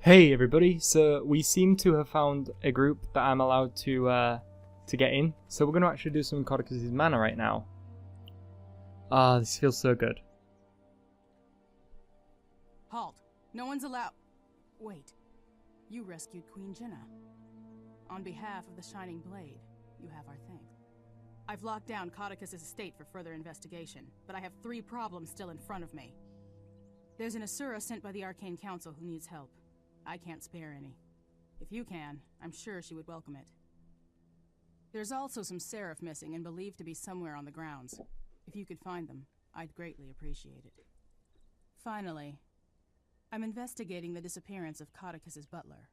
Hey everybody, so we seem to have found a group that I'm allowed to get in, so we're going to actually do some Codicus' mana right now. Ah, this feels so good. Halt! No one's allowed. Wait. You rescued Queen Jenna. On behalf of the Shining Blade, you have our thanks. I've locked down Codicus' estate for further investigation, but I have 3 problems still in front of me. There's an Asura sent by the Arcane Council who needs help. I can't spare any. If you can, I'm sure she would welcome it. There's also some Seraph missing and believed to be somewhere on the grounds. If you could find them, I'd greatly appreciate it. Finally, I'm investigating the disappearance of Codicus' butler.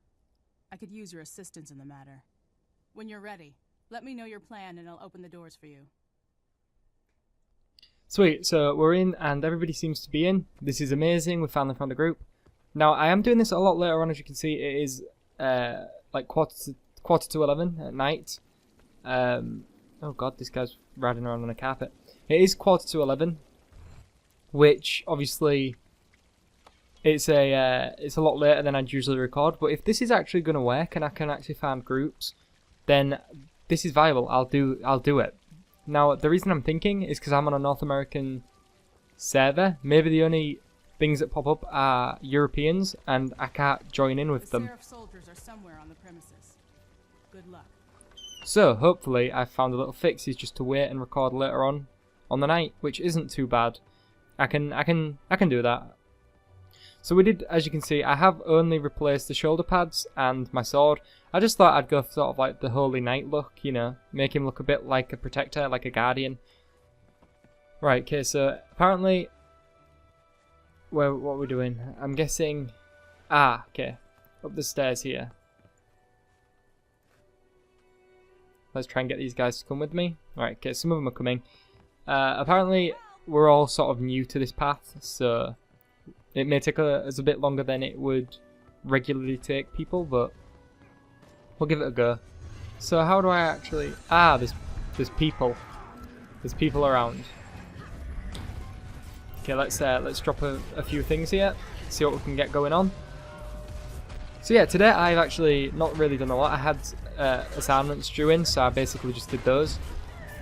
I could use your assistance in the matter. When you're ready, let me know your plan and I'll open the doors for you. Sweet, so we're in and everybody seems to be in. This is amazing, we finally found a group. Now, I am doing this a lot later on, as you can see. It is like quarter to 11 at night. Oh god, this guy's riding around on a carpet. It is quarter to 11, which obviously it's a lot later than I'd usually record. But if this is actually going to work and I can actually find groups, then this is viable. I'll do it. Now, the reason I'm thinking is because I'm on a North American server. Maybe the only things that pop up are Europeans, and I can't join in with them. Seraph soldiers are somewhere on the premises. Good luck. So hopefully I've found a little fix. Is just to wait and record later on the night, which isn't too bad. I can do that. So we did, as you can see, I have only replaced the shoulder pads and my sword. I just thought I'd go for sort of like the Holy Knight look, you know, make him look a bit like a protector, like a guardian. Right, okay, so apparently what are we doing? I'm guessing... Ah, okay. Up the stairs here. Let's try and get these guys to come with me. Right, okay, some of them are coming. Apparently, we're all sort of new to this path, so it may take us a bit longer than it would regularly take people, but we'll give it a go. So how do I actually... Ah, there's people. There's people around. Okay, let's drop a few things here, see what we can get going on. So yeah, today I've actually not really done a lot. I had assignments due in, so I basically just did those.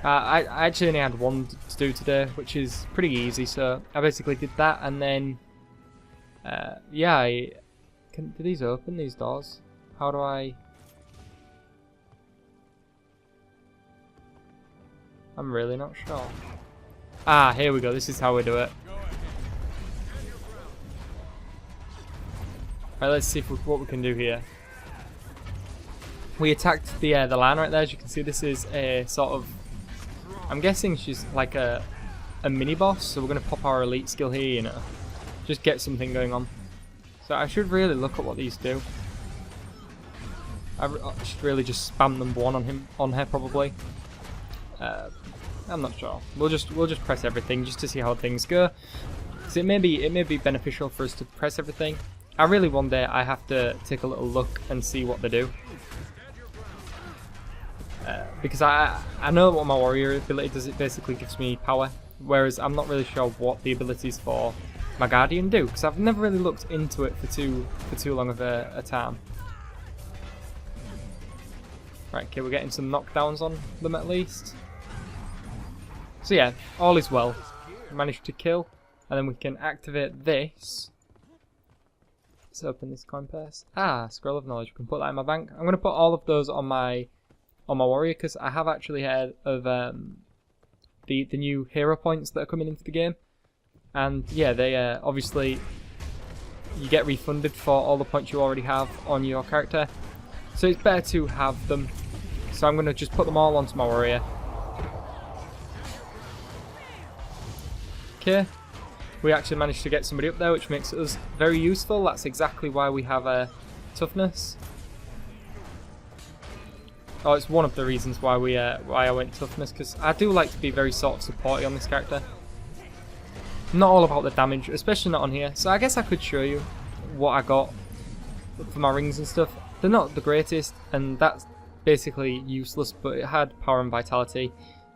I actually only had one to do today, which is pretty easy, so I basically did that, and then yeah, do these open, these doors? How do I... I'm really not sure. Ah, here we go, this is how we do it. Right, let's see what we can do here. We attacked the line right there. As you can see, this is a sort of... I'm guessing she's like a mini-boss, so we're going to pop our elite skill here, you know. Just get something going on. So I should really look at what these do. I should really just spam number 1 on her probably. I'm not sure. We'll just press everything just to see how things go. So it may be beneficial for us to press everything. I really one day I have to take a little look and see what they do. Because I know what my warrior ability does. It basically gives me power, whereas I'm not really sure what the abilities for my guardian do, because I've never really looked into it for too long of a time. Right, okay, we're getting some knockdowns on them at least. So yeah, all is well. Managed to kill, and then we can activate this. Let's open this coin purse. Ah, scroll of knowledge. We can put that in my bank. I'm going to put all of those on my warrior, because I have actually heard of the new hero points that are coming into the game, and yeah, they obviously you get refunded for all the points you already have on your character, so it's better to have them. So I'm going to just put them all onto my warrior. Okay. We actually managed to get somebody up there, which makes us very useful. That's exactly why we have a toughness. Oh, it's one of the reasons why why I went toughness, because I do like to be very sort of supporty on this character. Not all about the damage, especially not on here. So I guess I could show you what I got for my rings and stuff. They're not the greatest, and that's basically useless. But it had power and vitality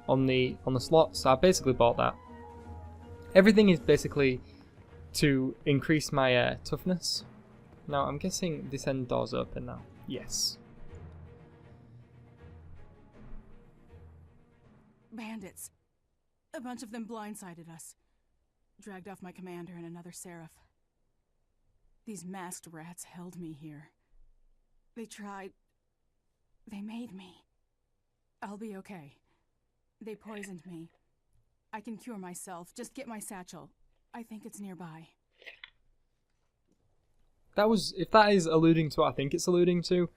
on the slot, so I basically bought that. Everything is basically to increase my toughness. Now, I'm guessing this end door's open now. Yes. Bandits. A bunch of them blindsided us. Dragged off my commander and another Seraph. These masked rats held me here. They tried... They made me. I'll be okay. They poisoned me. I can cure myself. Just get my satchel. I think it's nearby. That was... If that is alluding to what I think it's alluding to,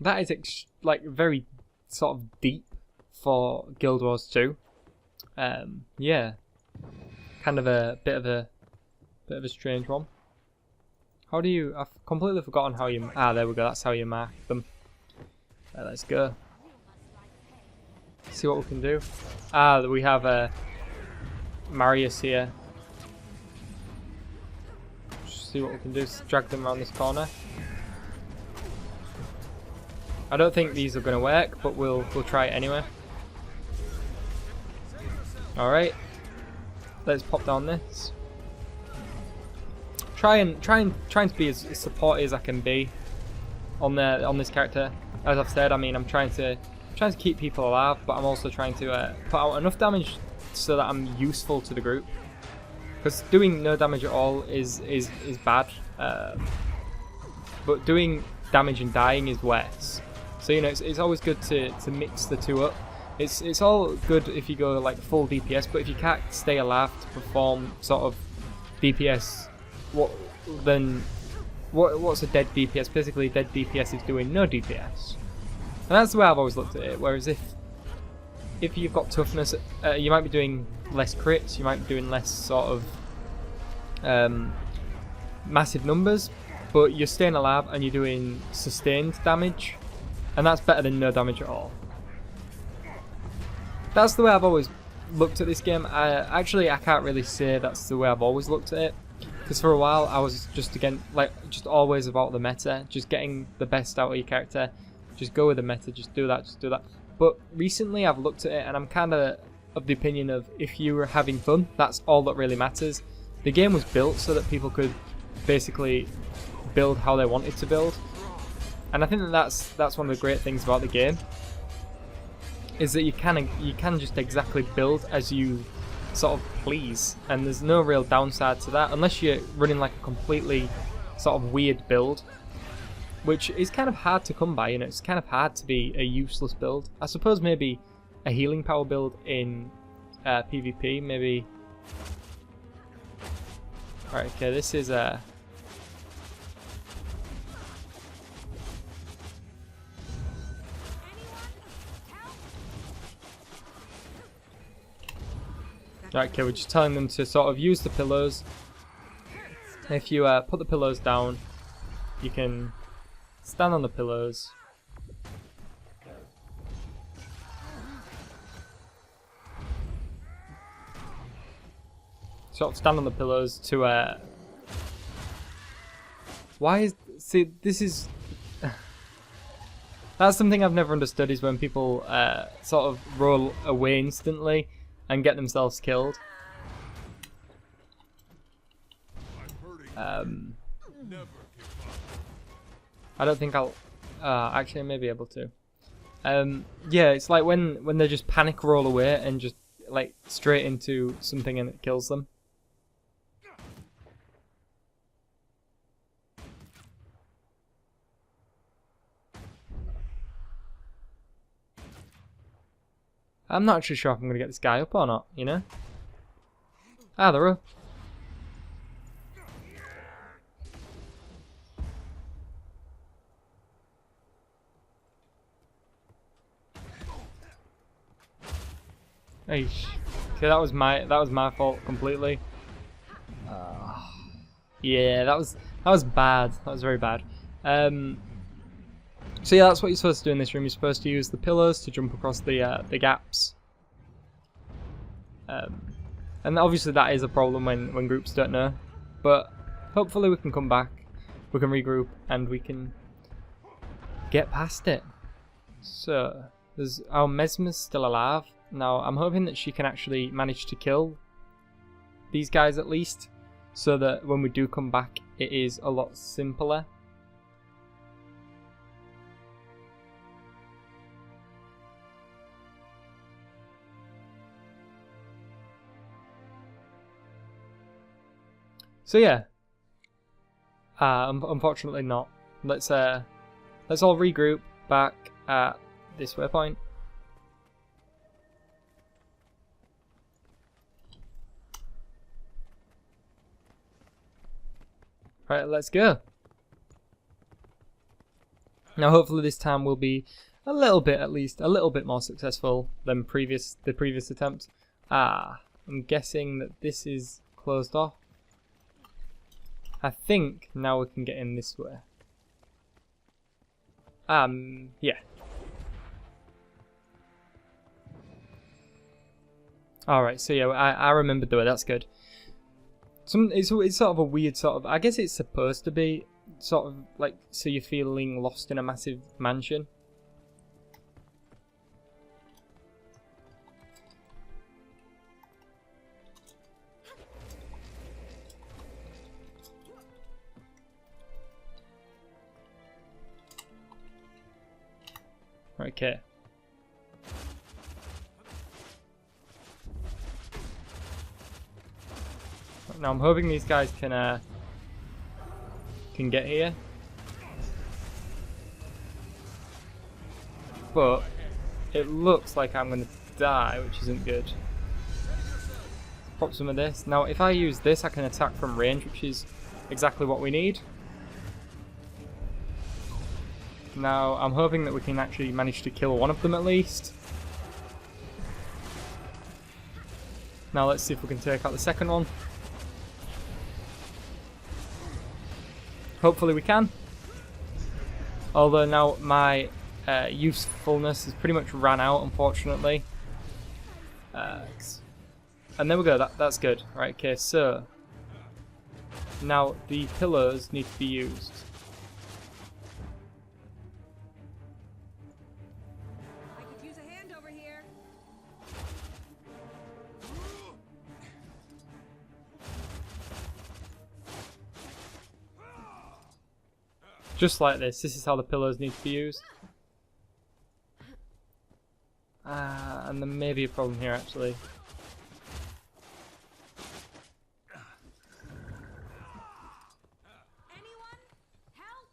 that is like very sort of deep for Guild Wars 2. Yeah. Kind of a bit of a strange one. How do you... I've completely forgotten how you... Ah, there we go. That's how you mark them. Let's go. See what we can do. Ah, we have Marius here. Just see what we can do. Drag them around this corner. I don't think these are going to work, but we'll try it anyway. All right. Let's pop down this. Trying to be as supporty as I can be on this character. As I've said, I mean, I'm trying to keep people alive, but I'm also trying to put out enough damage so that I'm useful to the group. Because doing no damage at all is bad, but doing damage and dying is worse. So you know, it's always good to mix the two up. It's all good if you go like full DPS, but if you can't stay alive to perform sort of DPS, what's a dead DPS? Basically, dead DPS is doing no DPS, and that's the way I've always looked at it. Whereas if you've got toughness, you might be doing less crits, you might be doing less sort of massive numbers, but you're staying alive and you're doing sustained damage, and that's better than no damage at all. That's the way I've always looked at this game. I can't really say that's the way I've always looked at it, because for a while I was just just always about the meta, just getting the best out of your character, just go with the meta, just do that. But recently I've looked at it and I'm kind of the opinion of, if you were having fun, that's all that really matters. The game was built so that people could basically build how they wanted to build, and I think that's one of the great things about the game, is that you can just exactly build as you sort of please, and there's no real downside to that, unless you're running like a completely sort of weird build, which is kind of hard to come by. You know, it's kind of hard to be a useless build. I suppose maybe a healing power build in PvP, maybe. Alright, okay, this is Right, okay, we're just telling them to sort of use the pillows. If you put the pillows down, you can stand on the pillows. Sort of stand on the pillows to see, this is that's something I've never understood, is when people sort of roll away instantly and get themselves killed. I don't think I'll... actually, I may be able to. Yeah, it's like when they just panic roll away and just like straight into something and it kills them. I'm not actually sure if I'm going to get this guy up or not, you know? Ah, they're up. Eesh. Okay, that was my fault completely. Yeah, that was bad. That was very bad. So yeah, that's what you're supposed to do in this room. You're supposed to use the pillars to jump across the gaps. And obviously that is a problem when groups don't know. But hopefully we can come back, we can regroup, and we can get past it. So, there's our Mesmer's still alive. Now, I'm hoping that she can actually manage to kill these guys at least, so that when we do come back, it is a lot simpler. So yeah. Unfortunately not. Let's all regroup back at this waypoint. Right, let's go. Now hopefully this time we'll be a little bit, at least, a little bit more successful than the previous attempt. I'm guessing that this is closed off. I think now we can get in this way. Yeah. Alright, so yeah, I remembered the way, that's good. It's sort of a weird sort of, I guess it's supposed to be sort of like, so you're feeling lost in a massive mansion. Okay. Now I'm hoping these guys can get here, but it looks like I'm gonna die, which isn't good. Pop some of this. Now if I use this, I can attack from range, which is exactly what we need. Now I'm hoping that we can actually manage to kill one of them at least. Now let's see if we can take out the second one. Hopefully we can. Although now my usefulness has pretty much ran out, unfortunately. And there we go, that's good. Right, okay, so now the pillars need to be used. I could use a hand over here. Just like this. This is how the pillars need to be used. And there may be a problem here, actually. Anyone? Help!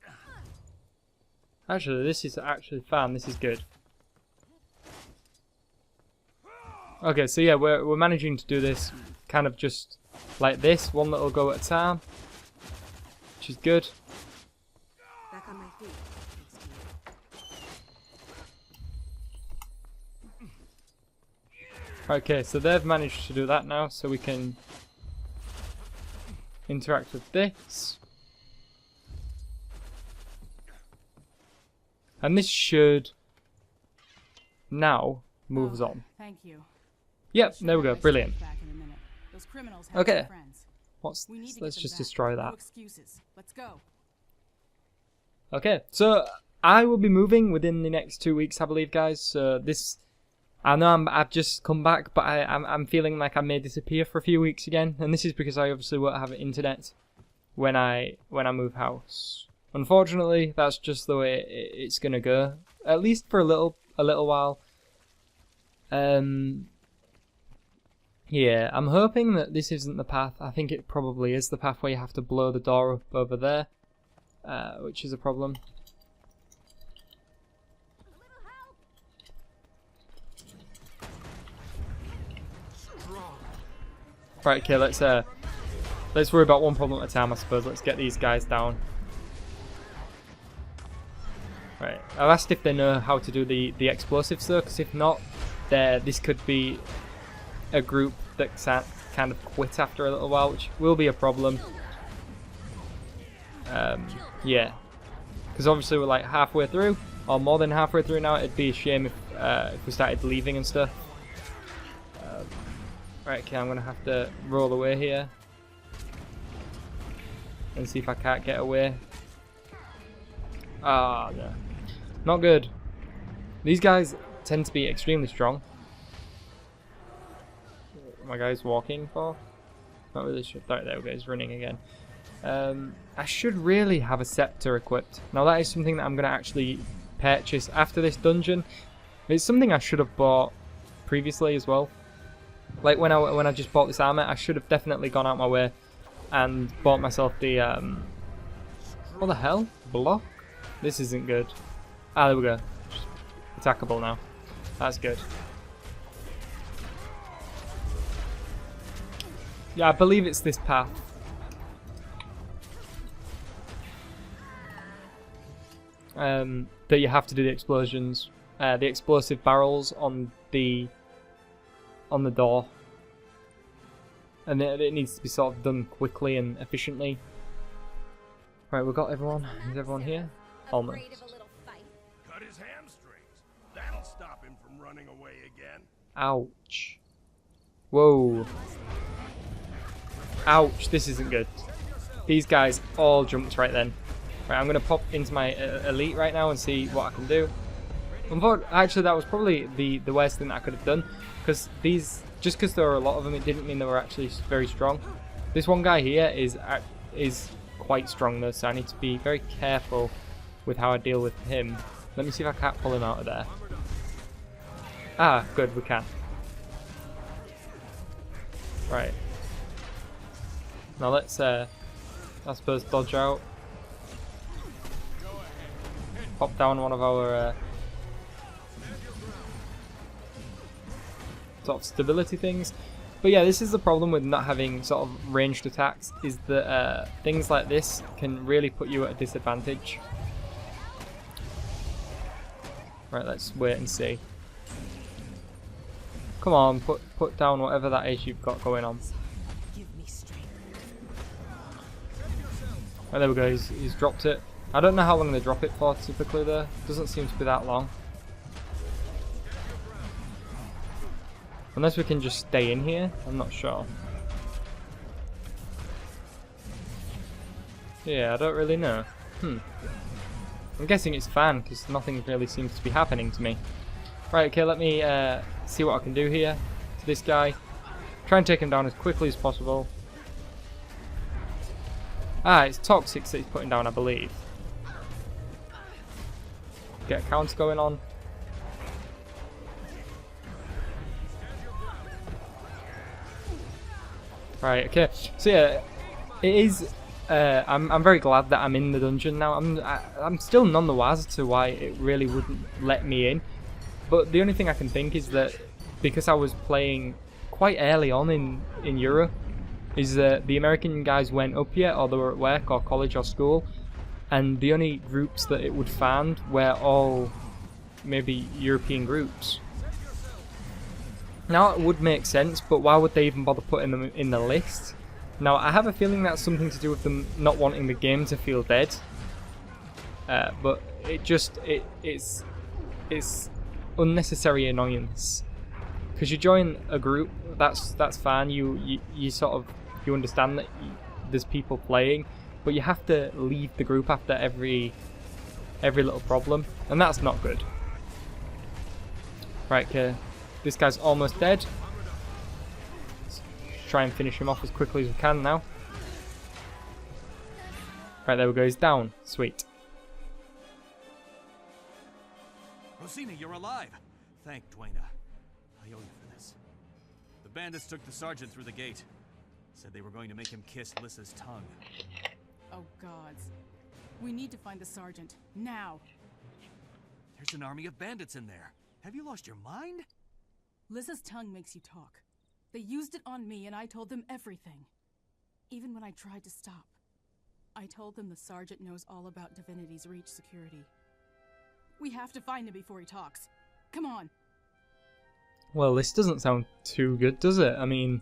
Actually, this is actually fine. This is good. Okay, so yeah, we're managing to do this kind of just like this, one little go at a time, which is good. Back on my feet. Okay, so they've managed to do that now, so we can interact with this. And this should now move us on. Thank you. Yep, there we go, brilliant. Back in a minute. Those criminals have Okay. no friends. We need to Let's get them just back. destroy No that. excuses. Let's go. Okay, so I will be moving within the next 2 weeks, I believe, guys. So this, I know I've just come back, but I'm feeling like I may disappear for a few weeks again, and this is because I obviously won't have internet when I move house. Unfortunately, that's just the way it's gonna go, at least for a little while. Yeah, I'm hoping that this isn't the path. I think it probably is the path where you have to blow the door up over there, which is a problem. Right, okay, let's worry about one problem at a time, I suppose. Let's get these guys down. Right, I've asked if they know how to do the explosives though, because if not, this could be a group that kind of quit after a little while, which will be a problem. Yeah, because obviously we're like halfway through, or more than halfway through now. It'd be a shame if we started leaving and stuff. Right, okay, I'm gonna have to roll away here and see if I can't get away. Ah, no. Not good. These guys tend to be extremely strong. My guy's walking for? Not really sure. Right, there we go, he's running again. I should really have a scepter equipped. Now that is something that I'm going to actually purchase after this dungeon. It's something I should have bought previously as well. Like when I just bought this armor, I should have definitely gone out my way and bought myself the what the hell? Block? This isn't good. Ah, there we go. Attackable now. That's good. Yeah, I believe it's this path. That you have to do the explosions. The explosive barrels on the door. And it needs to be sort of done quickly and efficiently. Right, we've got everyone. Is everyone here? Almost. Cut his hamstrings. That'll stop him from running away again. Ouch. Whoa. Ouch, this isn't good. These guys all jumped right then. Right, I'm going to pop into my elite right now and see what I can do. Actually, that was probably the worst thing that I could have done. Because these, just because there were a lot of them, it didn't mean they were actually very strong. This one guy here is quite strong though, so I need to be very careful with how I deal with him. Let me see if I can't pull him out of there. Ah, good, we can. Right. Now let's, I suppose, dodge out. Pop down one of our sort of stability things. But yeah, this is the problem with not having sort of ranged attacks, is that things like this can really put you at a disadvantage. Right, let's wait and see. Come on, put down whatever that is you've got going on. Right, there we go, he's dropped it. I don't know how long they drop it for typically though. Doesn't seem to be that long. Unless we can just stay in here, I'm not sure. Yeah, I don't really know. I'm guessing it's fine because nothing really seems to be happening to me. Right, okay, let me see what I can do here to this guy. Try and take him down as quickly as possible. Ah, it's toxic that he's putting down, I believe. Get a counter going on. Right, okay. So yeah, it is. I'm very glad that I'm in the dungeon now. I'm still none the wiser to why it really wouldn't let me in. But the only thing I can think is that because I was playing quite early on in Europe, is that the American guys went up here, or they were at work or college or school, and the only groups that it would find were all maybe European groups. Now it would make sense, but why would they even bother putting them in the list? Now I have a feeling that's something to do with them not wanting the game to feel dead. But it's unnecessary annoyance. Because you join a group, that's fine. You sort of understand that there's people playing, but you have to leave the group after every little problem, and that's not good. Right, okay. This guy's almost dead. Let's try and finish him off as quickly as we can now. Right, there we go, he's down. Sweet. Rosina, you're alive. Thank Dwayna. I owe you for this. The bandits took the sergeant through the gate. Said they were going to make him kiss Lissa's tongue. Oh gods. We need to find the sergeant, now. There's an army of bandits in there. Have you lost your mind? Lissa's tongue makes you talk. They used it on me and I told them everything. Even when I tried to stop. I told them the sergeant knows all about Divinity's Reach security. We have to find him before he talks. Come on. Well, this doesn't sound too good, does it? I mean,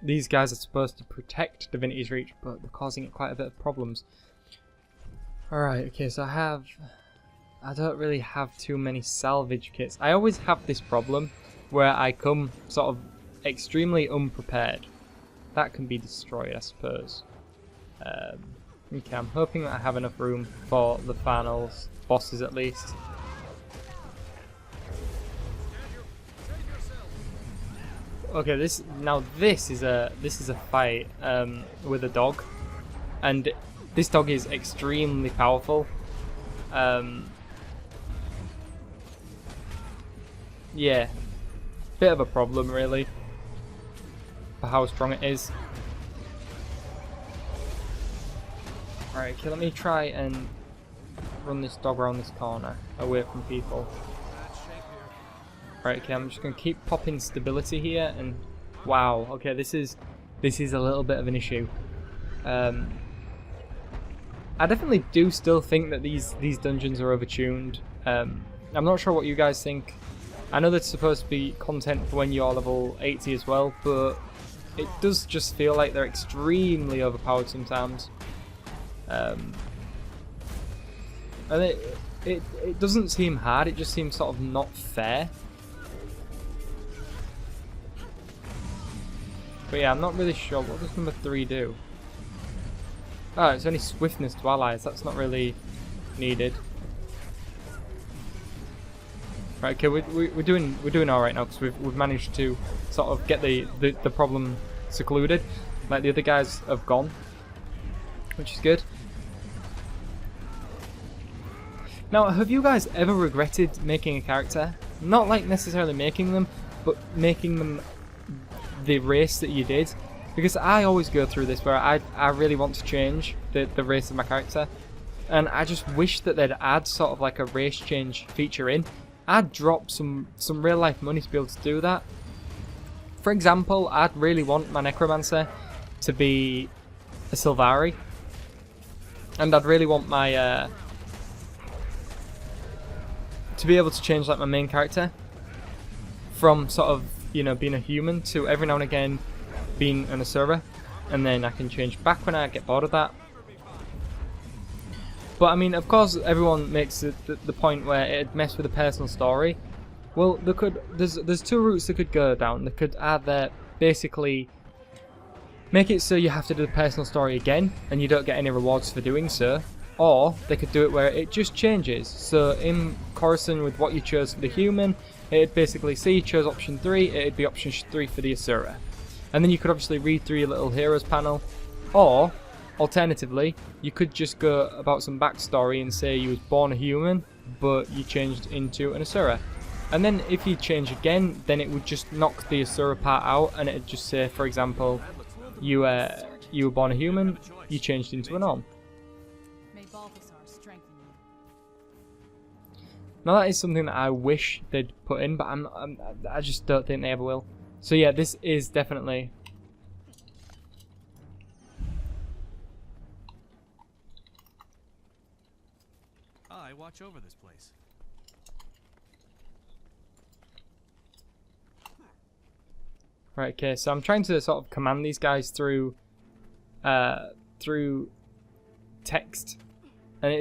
these guys are supposed to protect Divinity's Reach, but they're causing it quite a bit of problems. Alright, okay, so I don't really have too many salvage kits. I always have this problem where I come sort of extremely unprepared. That can be destroyed, I suppose. Okay, I'm hoping that I have enough room for the finals bosses at least. Okay, this is a fight with a dog, and this dog is extremely powerful. Yeah, bit of a problem really for how strong it is. Right, okay, let me try and run this dog around this corner, away from people. Right, okay, I'm just going to keep popping stability here, and wow, okay, this is a little bit of an issue. I definitely do still think that these dungeons are overtuned. I'm not sure what you guys think. I know that's supposed to be content for when you're level 80 as well, but it does just feel like they're extremely overpowered sometimes. And it doesn't seem hard, it just seems sort of not fair. But yeah, I'm not really sure. What does number 3 do? Oh, it's only swiftness to allies. That's not really needed. Right, okay, we're doing all right now because we've managed to sort of get the problem secluded. Like the other guys have gone, which is good. Now, have you guys ever regretted making a character? Not like necessarily making them, but making them the race that you did? Because I always go through this where I really want to change the race of my character, and I just wish that they'd add sort of like a race change feature in. I'd drop some real life money to be able to do that. For example, I'd really want my Necromancer to be a Sylvari, and I'd really want my to be able to change like my main character from sort of, you know, being a human to every now and again being an Asura, and then I can change back when I get bored of that. But I mean, of course, everyone makes the point where it'd mess with the personal story. Well, there's two routes they could go down. They could either basically make it so you have to do the personal story again and you don't get any rewards for doing so, or they could do it where it just changes. So in comparison with what you chose for the human, it'd basically say you chose option 3, it'd be option 3 for the Asura. And then you could obviously read through your little heroes panel, or alternatively, you could just go about some backstory and say you was born a human, but you changed into an Asura. And then if you change again, then it would just knock the Asura part out, and it'd just say, for example, you were born a human, you changed into an Orm. May Balthasar strengthen you. Now that is something that I wish they'd put in, but I just don't think they ever will. So yeah, this is definitely... I watch over this place. Right, okay, so I'm trying to sort of command these guys through text, and it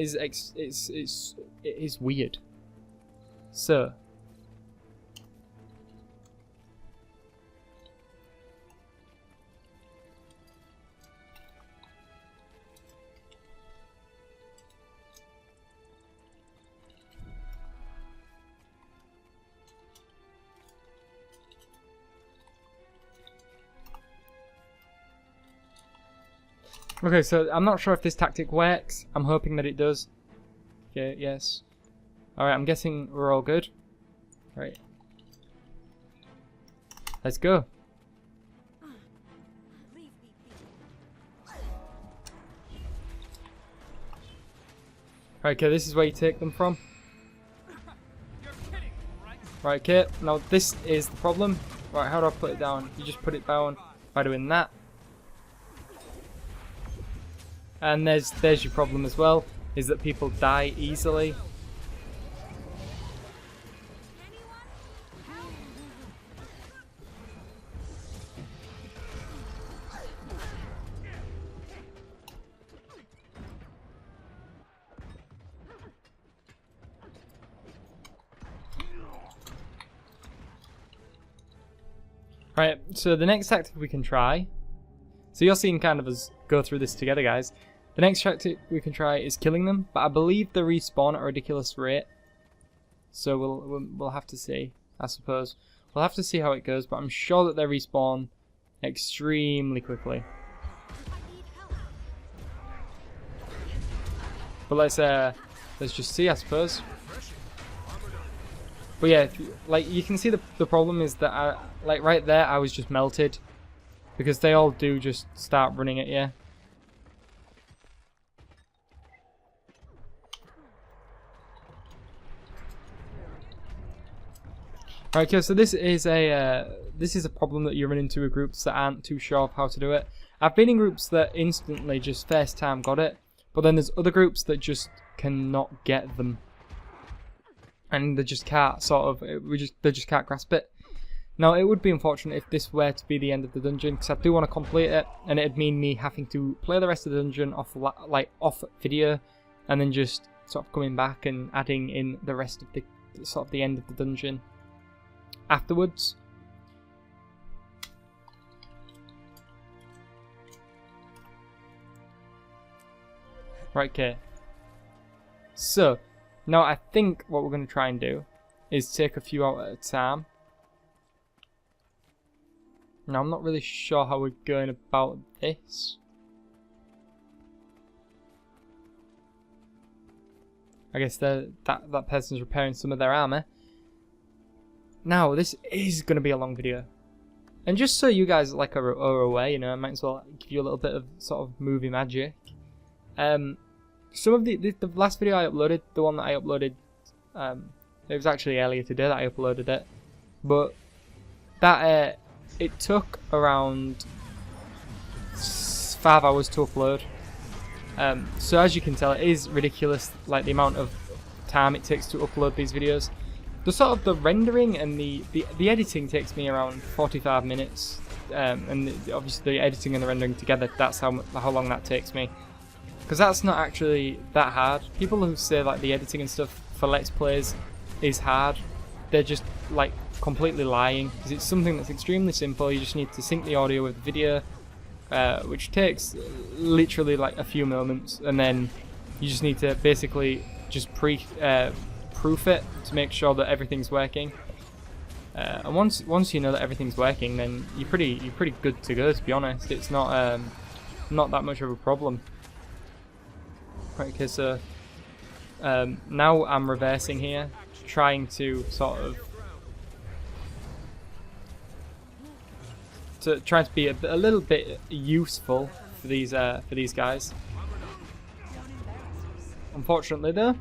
is weird. So okay, so I'm not sure if this tactic works. I'm hoping that it does. Okay, yes. Alright, I'm guessing we're all good. Right. Let's go. Right, okay, this is where you take them from. Right, okay, now this is the problem. Right, how do I put it down? You just put it down by doing that. And there's your problem as well, is that people die easily. Right, so the next tactic we can try, so you're seeing kind of us go through this together, guys. The next tactic we can try is killing them, but I believe they respawn at a ridiculous rate. So we'll have to see, I suppose. We'll have to see how it goes, but I'm sure that they respawn extremely quickly. But let's just see, I suppose. But yeah, like you can see the problem is that like right there I was just melted, because they all do just start running at you. Right, okay, so this is a problem that you run into with groups that aren't too sure of how to do it. I've been in groups that instantly just first time got it, but then there's other groups that just cannot get them, and they just can't they just can't grasp it. Now, it would be unfortunate if this were to be the end of the dungeon, because I do want to complete it, and it'd mean me having to play the rest of the dungeon off video, and then just sort of coming back and adding in the rest of the sort of the end of the dungeon afterwards. Right, okay. So, now I think what we're going to try and do is take a few out at a time. Now, I'm not really sure how we're going about this. I guess that person's repairing some of their armor. Now, this is going to be a long video. And just so you guys like are aware, you know, I might as well give you a little bit of sort of movie magic. Some of the last video I uploaded, the one that I uploaded, it was actually earlier today that I uploaded it. But that, it took around 5 hours to upload. So as you can tell, it is ridiculous, like the amount of time it takes to upload these videos. The sort of the rendering and the editing takes me around 45 minutes, and obviously the editing and the rendering together, that's how long that takes me. Because that's not actually that hard. People who say like the editing and stuff for Let's Plays is hard, they're just like completely lying, because it's something that's extremely simple. You just need to sync the audio with the video, which takes literally like a few moments, and then you just need to basically just proof it to make sure that everything's working. And once you know that everything's working, then you're pretty good to go. To be honest, it's not that much of a problem. Right, okay, so now I'm reversing here, trying to sort of trying to be a little bit useful for these guys. Unfortunately, though,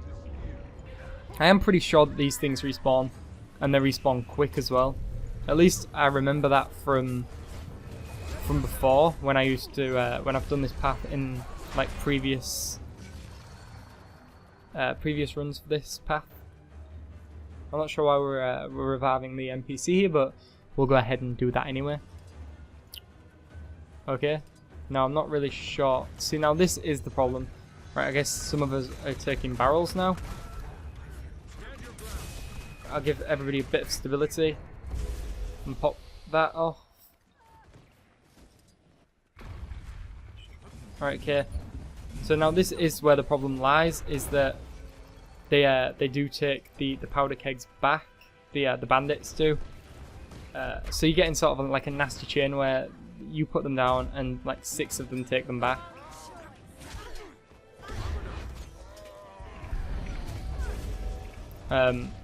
I am pretty sure that these things respawn, and they respawn quick as well. At least I remember that from before, when I used to when I've done this path in like previous runs for this path. I'm not sure why we're reviving the NPC here, but we'll go ahead and do that anyway. Okay, now I'm not really sure. See, now this is the problem. Right, I guess some of us are taking barrels now. I'll give everybody a bit of stability and pop that off. Right, okay. So now this is where the problem lies, is that they do take the powder kegs back, the bandits do. So you get in sort of like a nasty chain where you put them down and like 6 of them take them back.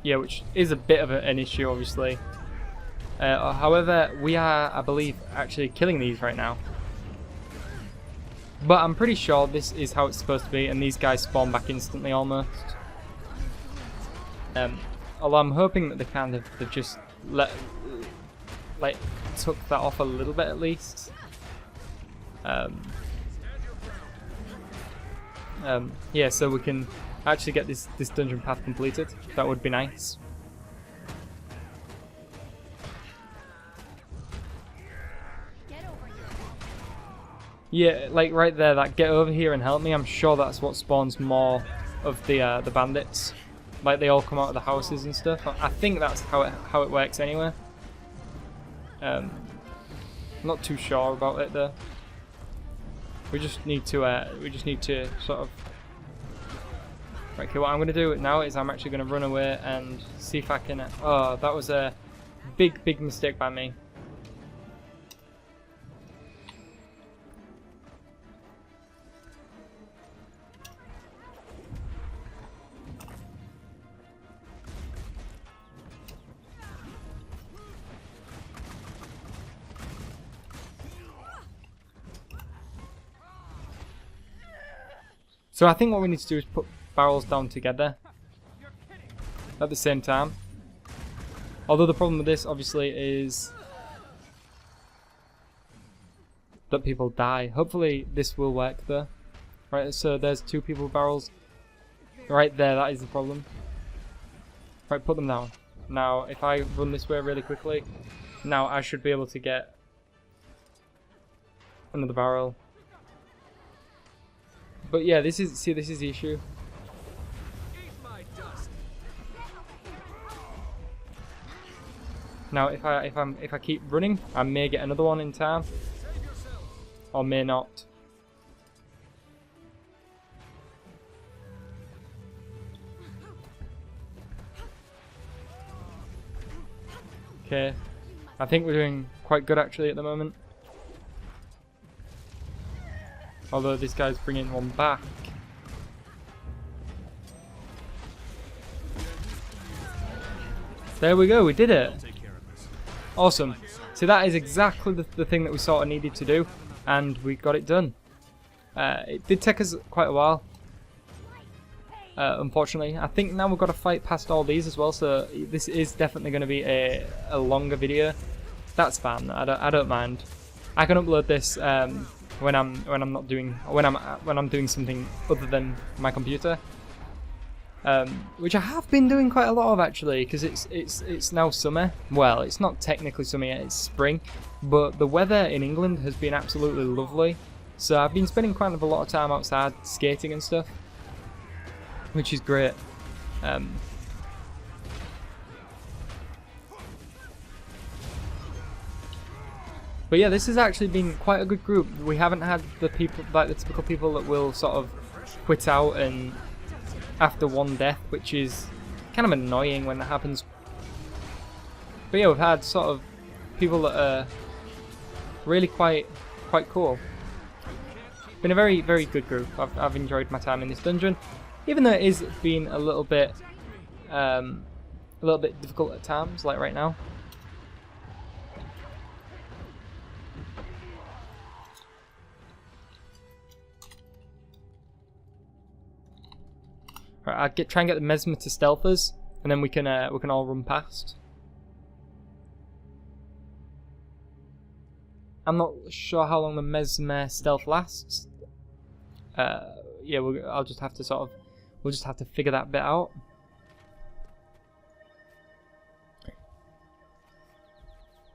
Yeah, which is a bit of an issue, obviously. However, we are, I believe, actually killing these right now. But I'm pretty sure this is how it's supposed to be, and these guys spawn back instantly almost. Although I'm hoping that they've just took that off a little bit at least. Yeah, so we can actually get this dungeon path completed. That would be nice. Yeah, like right there, that get over here and help me. I'm sure that's what spawns more of the bandits. Like they all come out of the houses and stuff. I think that's how it works anyway. Not too sure about it though. We just need to sort of. Right, okay, what I'm gonna do now is I'm actually gonna run away and see if I can. Oh, that was a big mistake by me. So I think what we need to do is put barrels down together at the same time. Although the problem with this, obviously, is that people die. Hopefully this will work though. Right, so there's 2 people barrels. Right there, that is the problem. Right, put them down. Now, if I run this way really quickly, now I should be able to get another barrel. But yeah, this is the issue. Now, if I keep running, I may get another one in time, or may not. Okay, I think we're doing quite good actually at the moment. Although this guy's bringing one back. There we go, we did it. Awesome. So that is exactly the thing that we sort of needed to do, and we got it done. It did take us quite a while. Unfortunately, I think now we've got to fight past all these as well. So this is definitely going to be a longer video. That's fine. I don't mind. I can upload this when I'm doing something other than my computer, which I have been doing quite a lot of actually, because it's now summer. Well, it's not technically summer yet; it's spring, but the weather in England has been absolutely lovely. So I've been spending quite a lot of time outside skating and stuff, which is great. But yeah, this has actually been quite a good group. We haven't had the people, like the typical people that will sort of quit out and after one death, which is kind of annoying when that happens. But yeah, we've had sort of people that are really quite cool. Been a very good group. I've enjoyed my time in this dungeon, even though it is been a little bit difficult at times, like right now. Right, I'll try and get the Mesmer to stealth us, and then we can all run past. I'm not sure how long the Mesmer stealth lasts. Yeah, I'll just have to we'll just have to figure that bit out.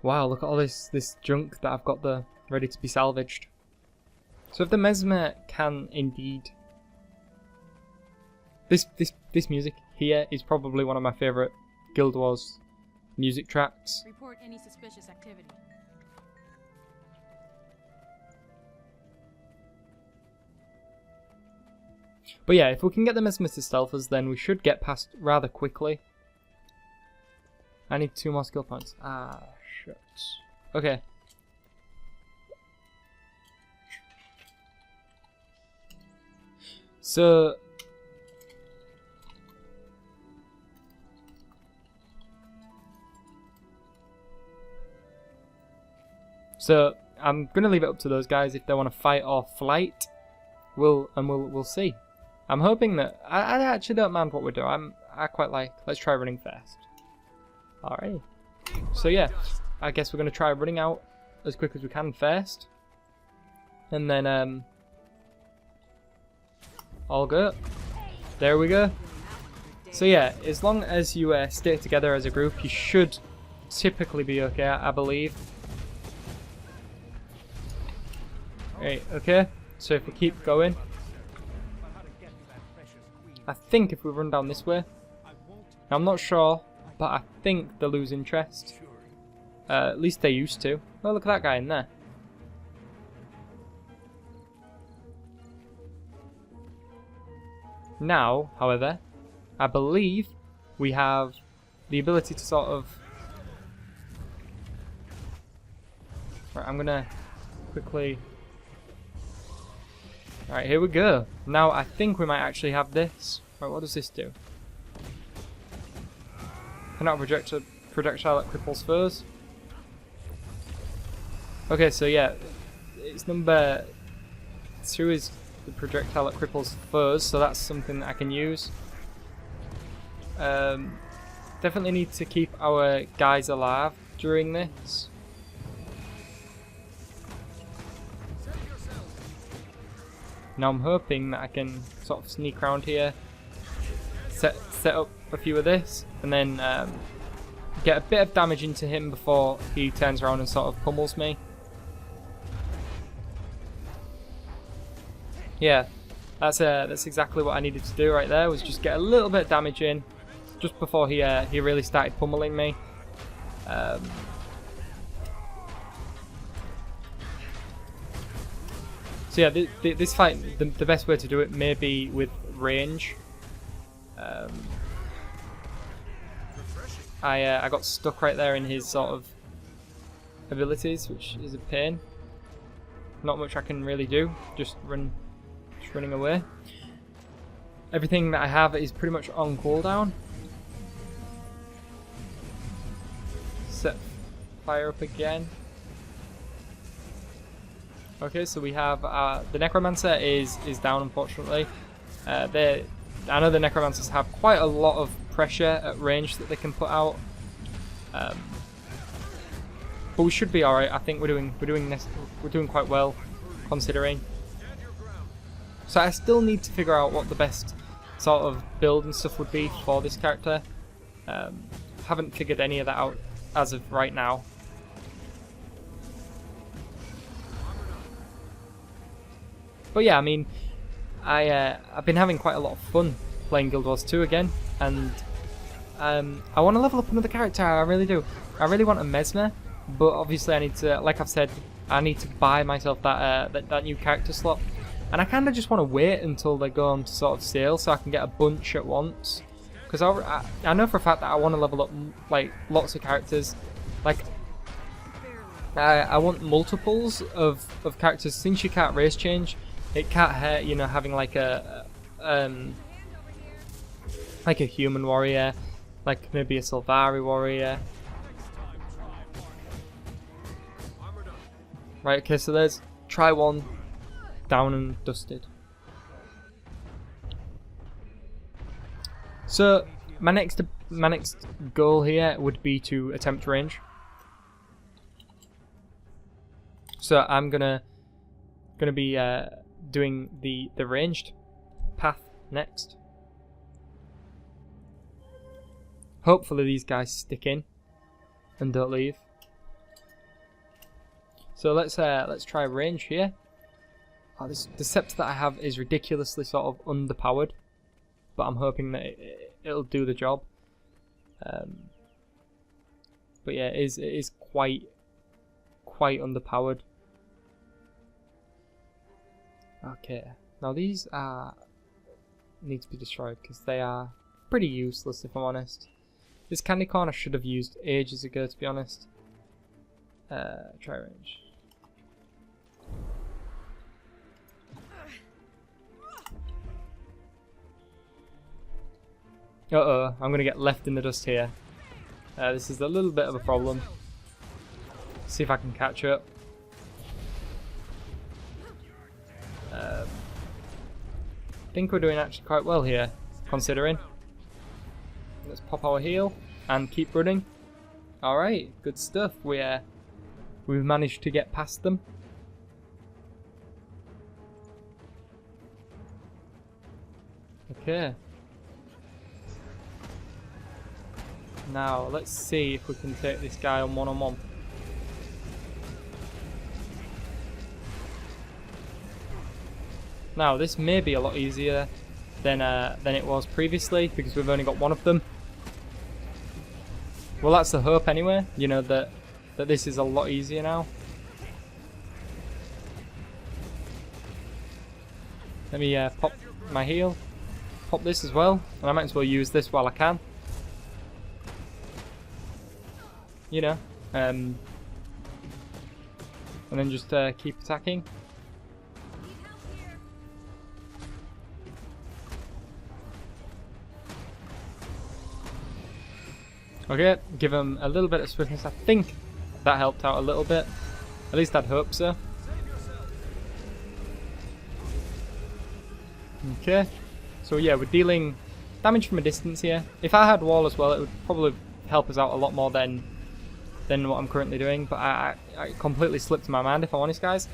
Wow, look at all this junk that I've got there ready to be salvaged. So if the Mesmer can indeed, this music here is probably one of my favourite Guild Wars music tracks. Report any suspicious activity. But yeah, if we can get the Mesmer to stealth us, then we should get past rather quickly. I need 2 more skill points. Ah, shit. Okay. So I'm gonna leave it up to those guys if they want to fight or flight. We'll see. I'm hoping that I actually don't mind what we're doing. I quite like. Let's try running fast. All right. So yeah, I guess we're gonna try running out as quick as we can first, and then all go. There we go. So yeah, as long as you stay together as a group, you should typically be okay, I believe. Right, okay, so if we keep going, I think if we run down this way, now I'm not sure, but I think they lose interest. At least they used to. Oh, look at that guy in there. Now, however, I believe we have the ability to sort of... Right, I'm gonna quickly... Alright, here we go. Now I think we might actually have this. Right, what does this do? Cannot project a projectile that cripples foes. Okay, so yeah, it's number 2 is the projectile that cripples foes, so that's something that I can use. Definitely need to keep our guys alive during this. Now I'm hoping that I can sort of sneak around here, set up a few of this, and then get a bit of damage into him before he turns around and sort of pummels me. Yeah, that's exactly what I needed to do right there, was just get a little bit of damage in just before he really started pummeling me. So yeah, this fight, the best way to do it may be with range. I got stuck right there in his sort of abilities, which is a pain. Not much I can really do, just running away. Everything that I have is pretty much on cooldown. Set fire up again. Okay, so we have the Necromancer is down, unfortunately. I know the Necromancers have quite a lot of pressure at range that they can put out, but we should be all right. I think we're doing quite well, considering. So I still need to figure out what the best sort of build and stuff would be for this character. Haven't figured any of that out as of right now. But yeah, I mean, I've been having quite a lot of fun playing Guild Wars 2 again, and I want to level up another character. I really do. I really want a Mesmer, but obviously I need to, like I've said, I need to buy myself that new character slot, and I kind of just want to wait until they go on to sort of sale so I can get a bunch at once. Because I know for a fact that I want to level up like lots of characters. Like I want multiples of characters. Since you can't race change, it can't hurt, you know, having like a human warrior, like maybe a Sylvari warrior. Right, okay, so there's try one, down and dusted. So my next goal here would be to attempt range. So I'm gonna be doing the ranged path next. Hopefully these guys stick in and don't leave. So let's try range here. Oh, the scepter that I have is ridiculously sort of underpowered, but I'm hoping that it'll do the job. But yeah, it is quite underpowered. Okay, now these need to be destroyed because they are pretty useless, if I'm honest. This candy corn I should have used ages ago, to be honest. Try range. Uh-oh, I'm gonna get left in the dust here. This is a little bit of a problem. See if I can catch up. I think we're doing actually quite well here, considering. Let's pop our heal and keep running. Alright, good stuff. We've managed to get past them. Okay. Now, let's see if we can take this guy on one-on-one. Now, this may be a lot easier than it was previously, because we've only got one of them. Well, that's the hope anyway, you know, that this is a lot easier now. Let me pop my heal, pop this as well, and I might as well use this while I can. You know, and then just keep attacking. Okay, give him a little bit of swiftness. I think that helped out a little bit. At least I'd hope so. Okay, so yeah, we're dealing damage from a distance here. If I had wall as well, it would probably help us out a lot more than what I'm currently doing. But I completely slipped my mind, if I'm honest, guys.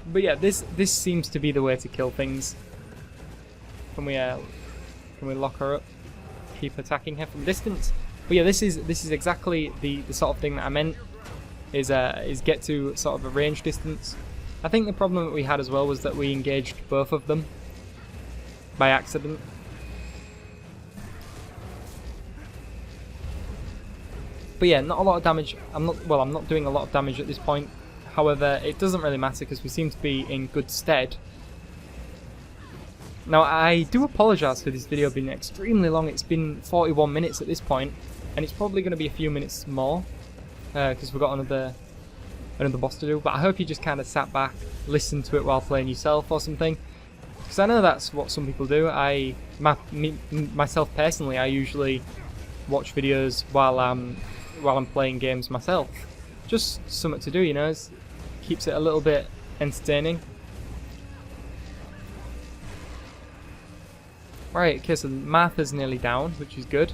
But yeah, this seems to be the way to kill things. Can we lock her up? Keep attacking her from distance. But yeah, this is exactly the sort of thing that I meant. Is get to sort of a range distance. I think the problem that we had as well was that we engaged both of them by accident. But yeah, not a lot of damage. I'm not doing a lot of damage at this point. However, it doesn't really matter because we seem to be in good stead. Now, I do apologise for this video being extremely long. It's been 41 minutes at this point, and it's probably going to be a few minutes more because we've got another boss to do. But I hope you just kind of sat back, listened to it while playing yourself or something, because I know that's what some people do. Myself personally, I usually watch videos while I'm playing games myself. Just something to do, you know. It keeps it a little bit entertaining. Right, okay, so Martha's nearly down, which is good.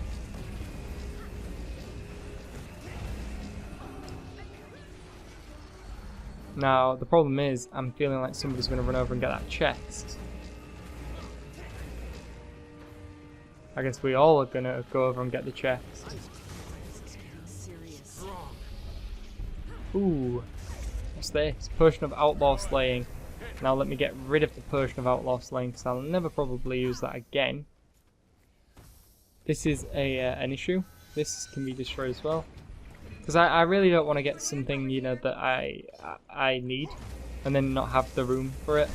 Now, the problem is, I'm feeling like somebody's going to run over and get that chest. I guess we all are going to go over and get the chest. Ooh, what's this? Potion of Outlaw Slaying. Now let me get rid of the Potion of Outlaw Slaying because I'll never probably use that again. This is an issue. This can be destroyed as well. Because I really don't want to get something, you know, that I need and then not have the room for it.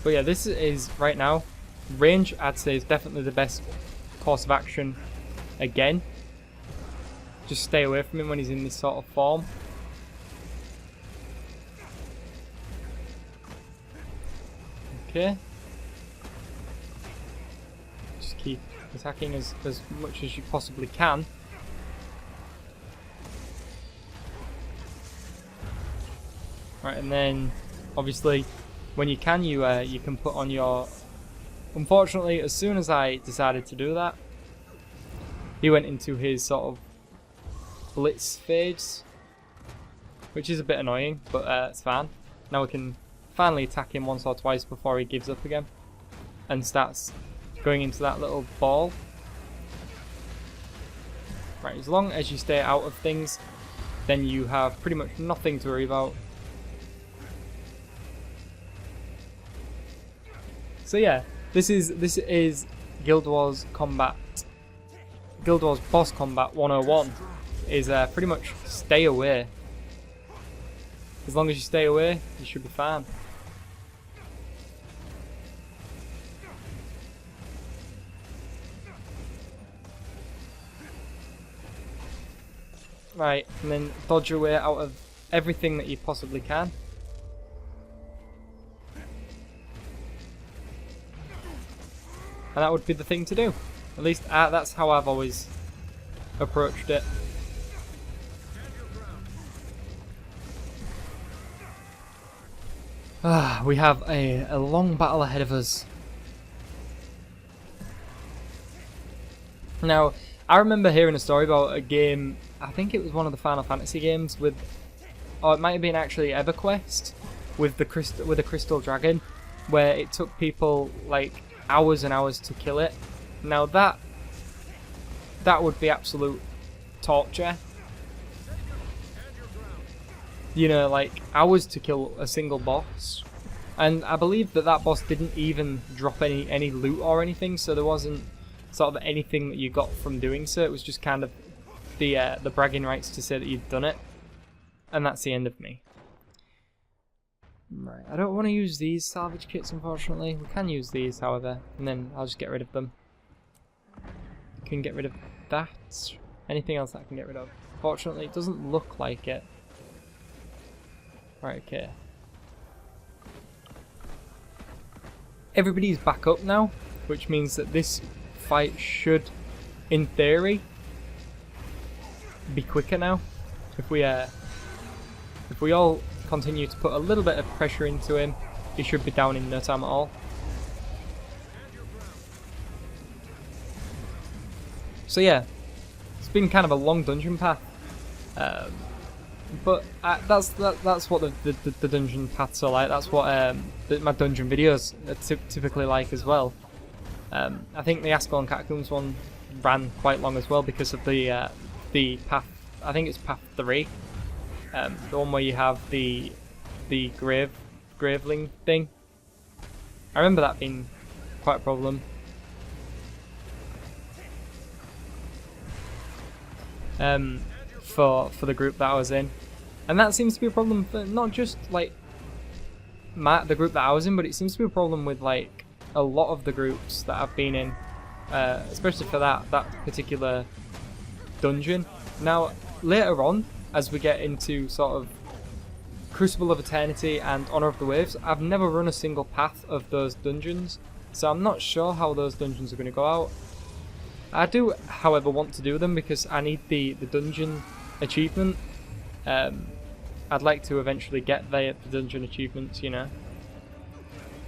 But yeah, this is right now. Range, I'd say, is definitely the best course of action again. Just stay away from him when he's in this sort of form. Okay. Just keep attacking as much as you possibly can. Right, and then obviously when you can, you can put on your... Unfortunately, as soon as I decided to do that, he went into his sort of blitz phase, which is a bit annoying, but it's fine. Now we can finally attack him once or twice before he gives up again and starts going into that little ball. Right, as long as you stay out of things, then you have pretty much nothing to worry about. So yeah, this is Guild Wars Combat. Guild Wars Boss Combat 101 is pretty much stay away. As long as you stay away, you should be fine. Right, and then dodge your way out of everything that you possibly can. And that would be the thing to do. At least that's how I've always approached it. We have a long battle ahead of us. Now, I remember hearing a story about a game, I think it was one of the Final Fantasy games with, or it might have been actually EverQuest, with the crystal dragon, where it took people like hours and hours to kill it. Now that would be absolute torture. You know, like hours to kill a single boss. And I believe that boss didn't even drop any loot or anything, so there wasn't sort of anything that you got from doing so. It was just kind of the bragging rights to say that you'd done it. And that's the end of me. Right, I don't want to use these salvage kits, unfortunately. We can use these, however, and then I'll just get rid of them. Can get rid of that. Anything else that I can get rid of? Fortunately, it doesn't look like it. Right, okay. Everybody's back up now, which means that this fight should, in theory, be quicker now. If we If we all continue to put a little bit of pressure into him, he should be down in no time at all. So yeah, it's been kind of a long dungeon path, but that's what the dungeon paths are like. That's what my dungeon videos are typically like as well. I think the Ascalon Catacombs one ran quite long as well because of the path. I think it's path 3, the one where you have the graveling thing. I remember that being quite a problem. For the group that I was in, and that seems to be a problem for not just like the group that I was in, but it seems to be a problem with like a lot of the groups that I've been in, especially for that particular dungeon. Now later on, as we get into sort of Crucible of Eternity and Honor of the Waves, I've never run a single path of those dungeons, so I'm not sure how those dungeons are going to go out. I do, however, want to do them because I need the dungeon achievement. I'd like to eventually get the dungeon achievements, you know.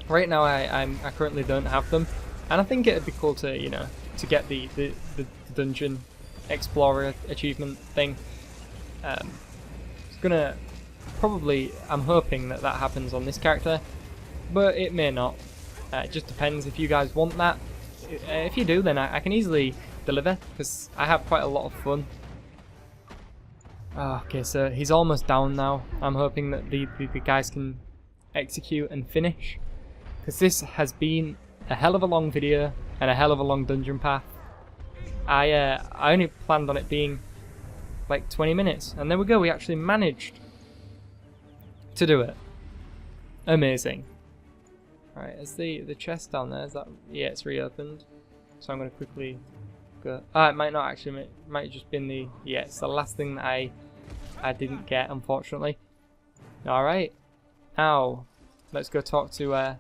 Right now I currently don't have them, and I think it'd be cool to, you know, to get the dungeon explorer achievement thing. It's gonna probably, I'm hoping that happens on this character, but it may not. It just depends if you guys want that. If you do, then I can easily deliver because I have quite a lot of fun. Okay, so he's almost down now. I'm hoping that the guys can execute and finish, because this has been a hell of a long video and a hell of a long dungeon path. I only planned on it being like 20 minutes, and there we go. We actually managed to do it. Amazing. Right, is the chest down there? Is that, yeah, it's reopened. So I'm gonna quickly go. It might not actually. It might have just been the, yeah, it's the last thing that I didn't get, unfortunately. All right, now let's go talk to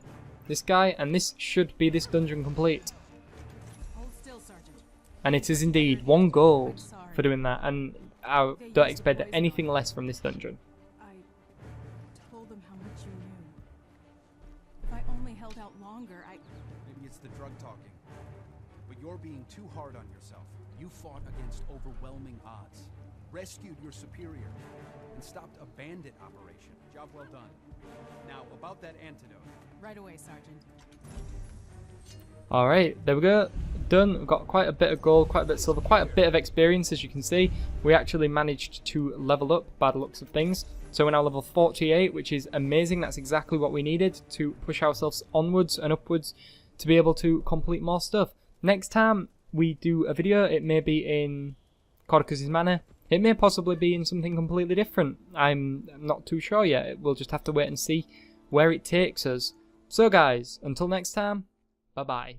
this guy, and this should be this dungeon complete. Hold still, Sergeant. And it is indeed 1 gold for doing that, and I don't expect anything less from this dungeon. I told them how much you knew. If I only held out longer, Maybe it's the drug talking. But you're being too hard on yourself. You fought against overwhelming odds, rescued your superior, and stopped a bandit operation. Job well done. Now, about that antidote. Right away, Sergeant. Alright, there we go. Done. We've got quite a bit of gold, quite a bit of silver, quite a bit of experience, as you can see. We actually managed to level up by the looks of things. So we're now level 48, which is amazing. That's exactly what we needed to push ourselves onwards and upwards to be able to complete more stuff. Next time we do a video, it may be in Codicus's Manor. It may possibly be in something completely different. I'm not too sure yet. We'll just have to wait and see where it takes us. So guys, until next time, bye bye.